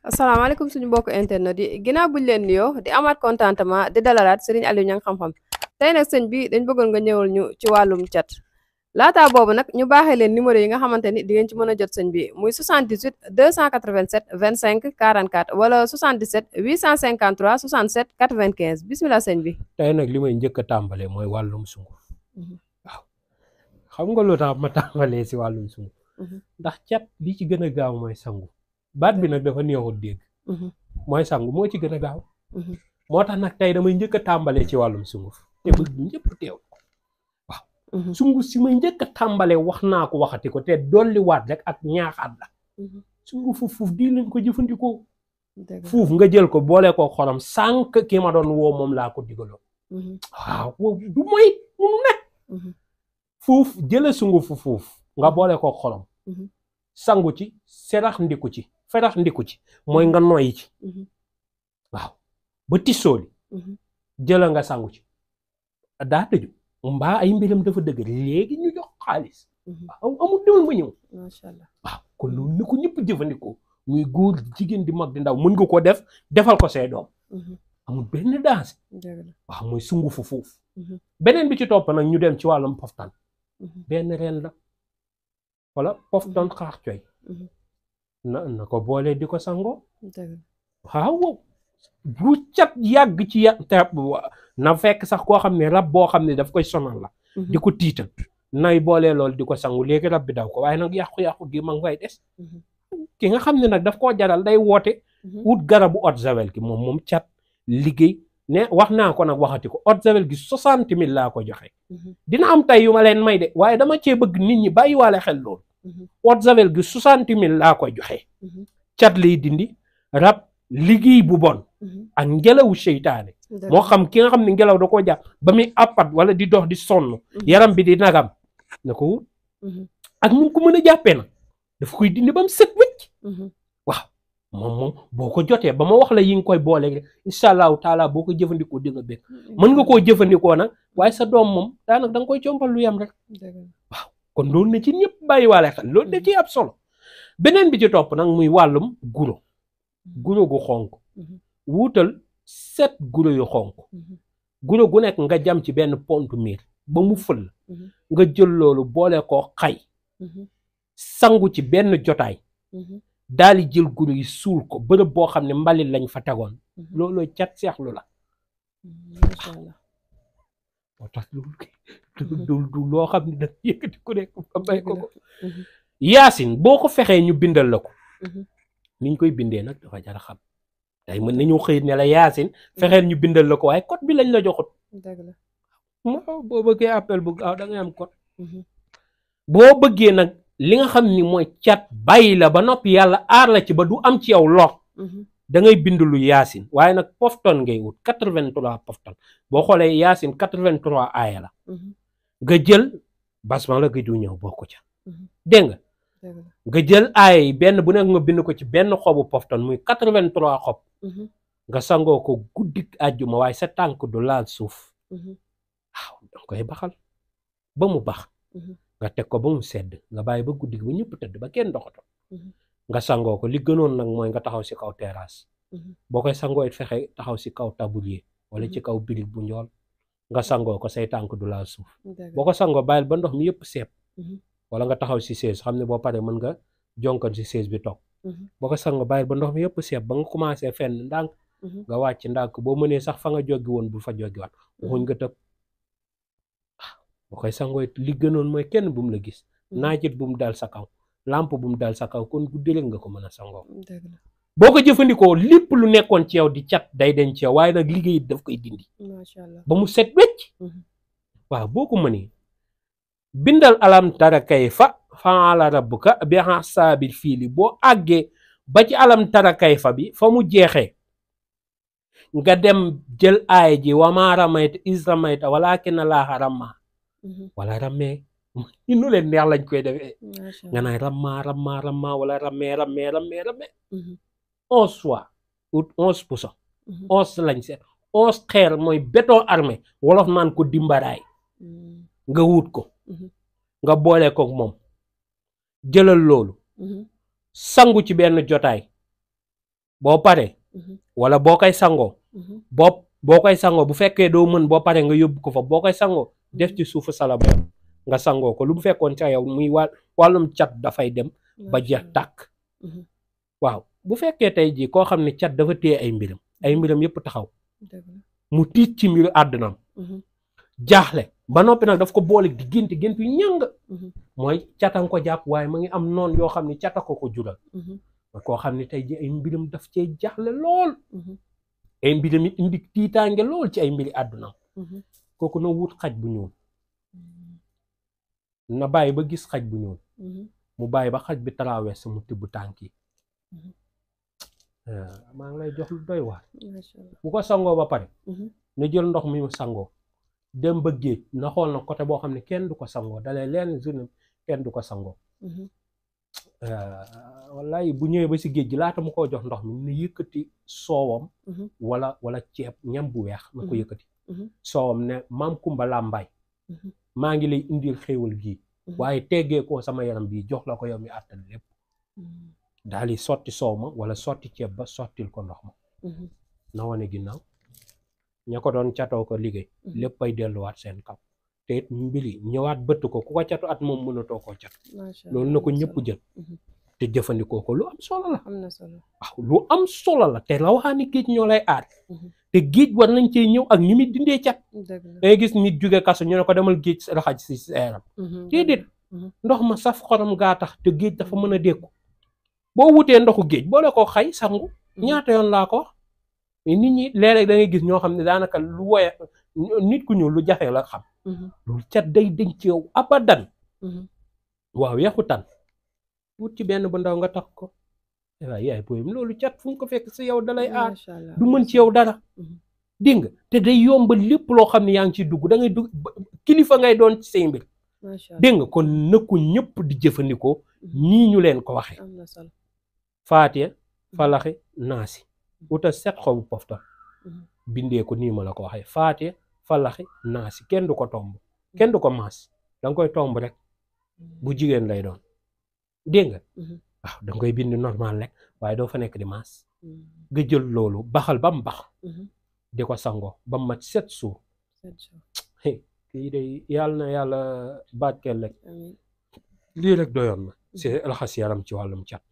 asalaamaaleykum suñu mbokk internet yi ginnaaw buñ leen nuyoo di amaat contentement di dalalaat Serigne Aliou Niang xam-xam tey nag sëñ bi dañ bëggoon nga ñëwal ñu ci wàllum cat laataa boobu nag ñu baaxee leen numéro yi nga xamante ni di ngeen ci mën a jot sëñ bi muy 78 287 25 44 wala 77 853 67 95 bisimilah sëñ bi. tey nag li may njëkk a tàmbalee mooy wàllum sunguf waaw xam nga lu tax ma tàmbalee si wàllum sunguf ndax cat li ci gën a gaaw mooy sangu baat bi nag dafa neexut dégg mooy sangu moo ci gën a gaaw moo tax nag tey damay njëkk a tàmbalee ci wàllum sunguf te bëgg ñëpp teew waaw sunguf si may njëkk a tàmbalee wax naa ko waxati ko te dolliwaat rek ak ñaaxaat la sungufu fuuf di leen ko jëfandikoo fuuf nga jël ko boole ko xorom sànq ki ma doon woo moom laa ko digaloo waaw du mooy munu nekk fuuf jële sungufu fuuf nga boole ko xorom sangu ci serax ndiku ci ferax ndiku ci mooy nga noyyi ci waaw ba tissooli jëla nga sangu ci daa tëju mbaa ay mbiram dafa dëgg léegi ñu jox xaalis waaw amul demal ma ñëw macha allah waaw kon loolu ni ko ñëpp jëfandikoo muy góor jigéen di mag di ndaw mën nga ko def defal ko say doom amul benn danse waaw mooy sungufu fuuf beneen bi ci topp nag ñu dem ci wàllum poftan benn reen la wala poftan xaax coy na ko boole di ko sangoo waaw bu cat yàgg ci na fekk sax koo xam ne rab boo xam ne daf koy sonal la di ko tiital nay boolee loolu di ko sangu léegi rab bi daw ko waaye nag yàqu-yàqu gi ma ngi fay des ki nga xam ne nag daf koo jaral day woote ut garabu eau de javel gi moom cat liggéey ne wax naa ko nag waxati ko eau de javel gi 60 000 laa ko joxe dina am tey yu ma leen may de waaye dama cee bëgg nit ñi bàyyiwaale xel loolu eau de javel gi 60 000 laa koy joxe cat lay dindi rab liggéey bu bon ak ngelawu seytaane moo xam ki nga xam ne ngelaw da koo jàpp ba muy appat wala di dox di sonn yaram bi di nagam na ko wut ak mu ko mën a jàppee nag dafa koy dindi ba mu set wëcc waaw moom boo ko jotee ba ma wax la yi nga koy boole incha allahu taala boo ko jëfandikoo di nga bëgg mën nga koo jëfandikoo nag waaye sa doom moom daanaka da nga koy compal lu yem rek waaw kon loolu na ci ñëpp bàyyiwaale xel loolu da ciy ab solo beneen bi ci topp nag muy wàllum guro gu xonk wuutal 7 guro yu xonk guro gu nekk nga jam ci benn pontu miir ba mu fël nga jël loolu boole koo xay sangu ci benn jotaay daal di jël guro yi suul ko bërëb boo xam ne mbalit lañ fa tegoon looloo cat seexlu la moo tax du loo xam ne da yëkkati ku nekk nga bay ko yaasin boo ko fexee ñu bindal la ko niñ koy bindee nag dafa jar a xam tey mën nañu xëy ne la yaasin fexeel ñu bindal la ko waaye code bi lañ la joxut boo bëggee appel bu gaaw da ngay am code boo bëggee nag li nga xam ni mooy cat bàyyi la ba noppi yàlla aar la ci ba du am ci yow lor da ngay bind lu yaasin waaye nag pofton ngay wut 83 pofton boo xoolee yaasin 83 aaya la nga jël basman la gëj du ñëw bokk ca dégg nga jël aaya yi benn bu nekk nga bind ko ci benn xobu pofton muy 83 xob nga sangoo ko guddik àjjuma waaye sa tànk du laal suuf waaw danga koy baxal ba mu bax nga teg ko ba mu sedd nga bàyyi ba guddi gi ba ñëpp tëdd ba kenn doxato nga sangoo ko li gënoon nag mooy nga taxaw si kaw terrasse boo koy sangoo it fexe taxaw si kaw tablier wala ci kaw birig bu njool nga sangoo ko say tànk du laal suuf boo ko sangoo bàyyil ba ndox mi yëpp seeb wala nga taxaw si chaise xam ne boo paree mën nga jonkan si chaise bi toog boo ko sangoo bàyyil ba ndox mi yëpp seeb ba nga commencé fenn ndànk nga wàcc ndànk boo mënee sax fa nga joggi woon bul fa joggiwaat waxuñ nga tëb boo koy sangoo it li gënoon mooy kenn bu mu la gis naajit bu mu dal sa kaw lampe bu mu dal sa kaw kon guddi rek nga ko mën a sangoo boo ko jëfandikoo lépp lu nekkoon ci yow di cat day den ci yow waaye nag liggéey daf koy dindi ba mu set wecc waaw boo ko mënee bindal alam tara kayfa fa'ala rabbuka bi ashabil fiili boo àggee ba ci alam tara kayfa bi fa mu jeexee nga dem jël aaya ji wama ramayta iz ramayta walakinna Allaaha ramaa wala rammee nu leen neex lañ koy defee nga naan rammaa wala rammee 11 fois ou 11%. 11 lañ seet 11 xeer mooy béton armé wolof naan ko dimbaraay nga wut ko nga boole ko moom jëlal loolu sangu ci benn jotaay boo paree wala boo koy sangoo boo koy sangoo bu fekkee doo mën boo paree nga yóbbu ko fa boo koy sangoo def ci suufu salabayam nga sangoo ko lu bu fekkoon ca yow muy wàllum cat dafay dem ba jeex tàkk waaw bu fekkee tey jii koo xam ne cat dafa téye ay mbiram yépp taxaw mu tiit ci mbiru àddunam jaaxle ba noppi nag daf ko boole di gént yu ñàng mooy catan ko jàpp waaye ma ngi am noon yoo xam ne cata ko jural koo xam ne tey jii ay mbiram daf cee jaaxle lool ay mbiram it indi tiitaange lool ci ay mbiri àddunam kooku na wut xaj bu ñuul na bàyyi ba gis xaj bu ñuul mu bàyyi ba xaj bi traversé mu tibb tànk yi maa ngi lay jox lu doy waar bu ko sangoo ba pare na jël ndox mi mu sangoo dem ba géej na xool na côté boo xam ne kenn du ko sangoo dalay leen journée kenn du ko sangoo wallaay bu ñëwee ba si géej gi laata mu koo jox ndox mi na yëkkati soowam wala ceeb ñam bu weex na ko yëkkati soowam ne maam Kumba Làmbaay maa ngi lay indil xéewal gii waaye teggee ko sama yaram bii jox la ko yow mi àttan lépp daal di sotti soow ma wala sotti ceeb ba sottil ko ndox ma na wane ginnaaw ña ko doon catoo ko liggéey lépp ay delluwaat seen kaw te it mbiri ñëwaat bëtt ko ku ko catu at moom mënatoo koo cat loolu na ko ñëpp jël te jëfandikoo ko lu am solo la waaw lu am solo la te rawaxaani géej ñoo lay aar te géej war nañ cee ñëw ak ni muy dindee cat dangay gis nit jóge kaso ñu ne ko demal géej raxaj si seeram déedéet ndox ma saf xorom gaa tax te géej dafa mën a dékku boo wutee ndoxu géej boole ko xay sangu ñaata yoon laa ko wax mais nit ñi léeg-léeg da ngay gis ñoo xam ne daanaka lu woye nit ku ñuul lu jafe la xam loolu cat day dañ ci yow abadan waaw yaxu tan wut ci benn bu ndaw nga tax ko waaw yaay poyam loolu cat fu mu ko fekk si yow dalay aar du mën ci yow dara dégg nga te day yombal lépp loo xam ne yaa ngi ciy dugg da ngay dugg kilifa ngay doon ci say mbir dégg nga kon nëkku ñëpp di jëfandikoo nii ñu leen ko waxee faatiya falaxi naasi wuta set xobu pofta bindee ko nii ma la ko waxee faatiya falaxi naasi kenn du ko tomb kenn du ko maas danga koy tomb rek bu jigéen lay doon dégg nga waaw danga koy bind normal rek waaye doo fa nekk di maas nga jël loolu baxal ba mu bax di ko sangoo ba mu mat 7 jours kii day yàlla na yàlla barkeel rek lii rek doyoon na si raxas yaram ci wàllum cat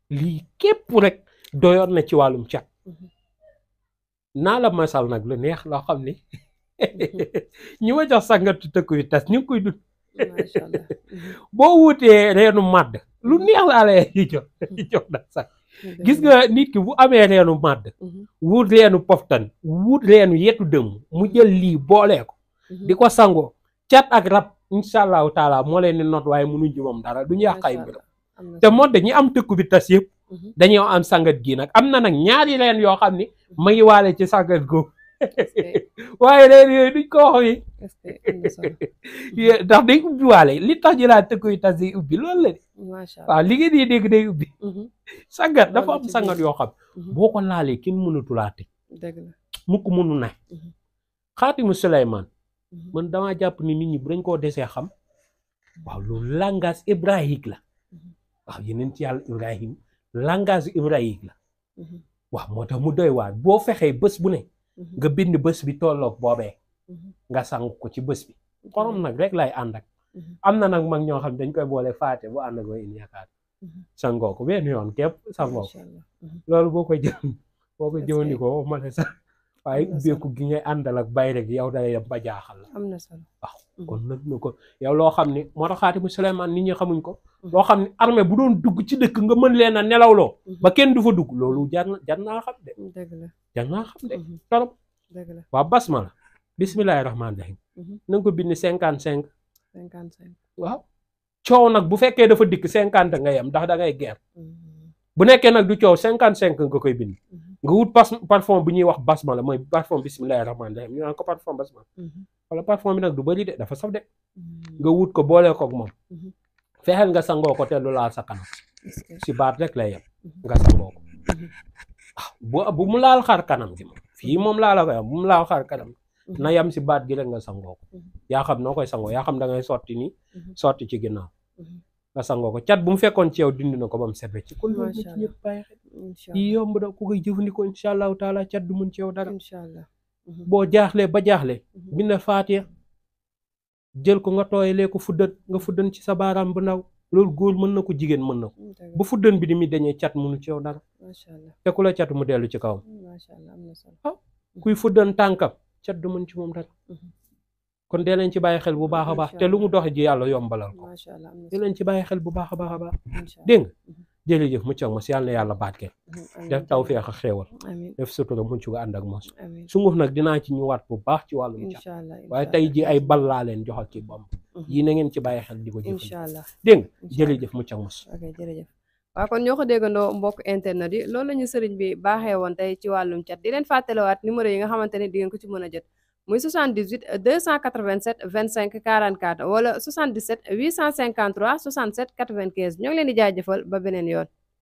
lii képp rek doyoon na ci wàllum cat naa la masal nag lu neex loo xam ni ñi ma jox sangatu tëkku yu tas ñu ngi koy dund boo wutee reenu màdd lu neex laa lay jox nag sax gis nga nit ki bu amee reenu màdd wut reenu poftan wut reenu yetu dëmm mu jël lii boolee ko di ko sangoo cat ak rab incha allahu taala moo leen di not waaye mënuñ ci moom dara duñu yàq ay mbiram te moo dañuy am tëkku bi tas yëpp dañoo am sangat gi nag am na nag ñaari reen yoo xam ni ma ngi waale ci sangat googu waaye reen yooyu duñ ko wax yi ndax day ubbi waale li tax ñu laa tëkku yu tas day ubbi loolu la de waaw li ngeen di dégg day ubbi sangat dafa am sangat yoo xam boo ko laalee kenn mënatu laa tëj mukk mënu na xaatimu Suleymaan man damaa jàpp ni nit ñi bu dañ koo desee xam waaw loolu langage hébraïque la waaw yeneen ci yàlla Ibrahim langage hébraïque la waaw moo tax mu doy waar boo fexee bés bu ne nga bind bés bi tolloog boobee nga sang ko ci bés bi xorom nag rek lay ànd ak am na nag mag ñoo xam dañ koy boole faate bu ànd ak way in yaakaar sangoo ko benn yoon képp sangoo ko loolu boo koy jëfandikoo ma ne sax waaye ubbeeku gi ngay àndal ak bay rek yow day dem ba jaaxal la am na solo waaw kon nag na ko yow loo xam ni moo tax xaatimu Suleymaan nit ñi xamuñ ko loo xam ne armée bu doon dugg ci dëkk nga mën leen a nelawloo ba kenn du fa dugg loolu jar naa xam de jar naa xam de torop waaw basmala bismillahi rahmaani rahim na nga ko bind 55 waaw coow nag bu fekkee dafa dikk 50 nga yem ndax da ngay guerre bu nekkee nag du coow 55 nga koy bind nga wut parfum bu ñuy wax basmala mooy parfum bismillahi rahmaani rahim ñu naan ko parfum basmala wala parfum bi nag du bëri de dafa saf de nga wut ko boole koog moom fexeel nga sangoo ko te lu laal sa kanam si baat rek lay yem nga sangoo ko bu mu laal xar kanam gi moom fii moom laa la ko yam bu mu laal xar kanam na yem si baat gi rek nga sangoo ko yaa xam noo koy sangoo yaa xam da ngay sotti nii sotti ci ginnaaw nga sangoo ko cat bu mu fekkoon ci yow dindi na ko ba mu set ci kon loolu ci ñëpp bàyyi xel incha yi allah yomb da ku koy jëfandikoo incha allahu taala cat du mën ci yow dara. incha allah. boo jaaxlee ba jaaxle bindal faatiya jël ko nga tooyalee ko fuddan nga fuddan ci sa baaraam bu ndaw loolu góor mën na ko jigéen mën na ko bu fuddan bi di mi dañee cat mënu ci yow dara macha allah te ku la cat mu dellu ci kawam macha allah am na solo. kuy fuddan tànkam cat du mën ci moom dara kon dee leen ci bàyyi xel bu baax a baax te lu mu doxe ji yàlla yombalal ko macha allah am na dee leen ci bàyyi xel bu baax a baax a baax solo. dégg nga jërëjëf mucc ak mos yàlla na yàlla baatke def tawfeex ak xéewal amiin def sutura mucc nga ànd ak mos amiin sunguf nag dinaa ci ñëwaat bu baax ci wàllum cat incha allah waaye tey ji ay bal laa leen joxal ci bomb yi na ngeen ci bàyyi xel di ko jëfandikoo incha allah. dégg nga jërëjëf mucc ak mos ok jërëjëf. waaw kon ñoo ko déggandoo mbokk internet yi loolu la ñu sëriñ bi baaxee woon tey ci wàllum cat di leen fàttalewaat numéro yi nga xamante ne di ngeen ko ci mën a jot muy 78 287 25 44 wala 77 853 67 95 ñoo ngi leen di jaajëfal ba beneen yoon.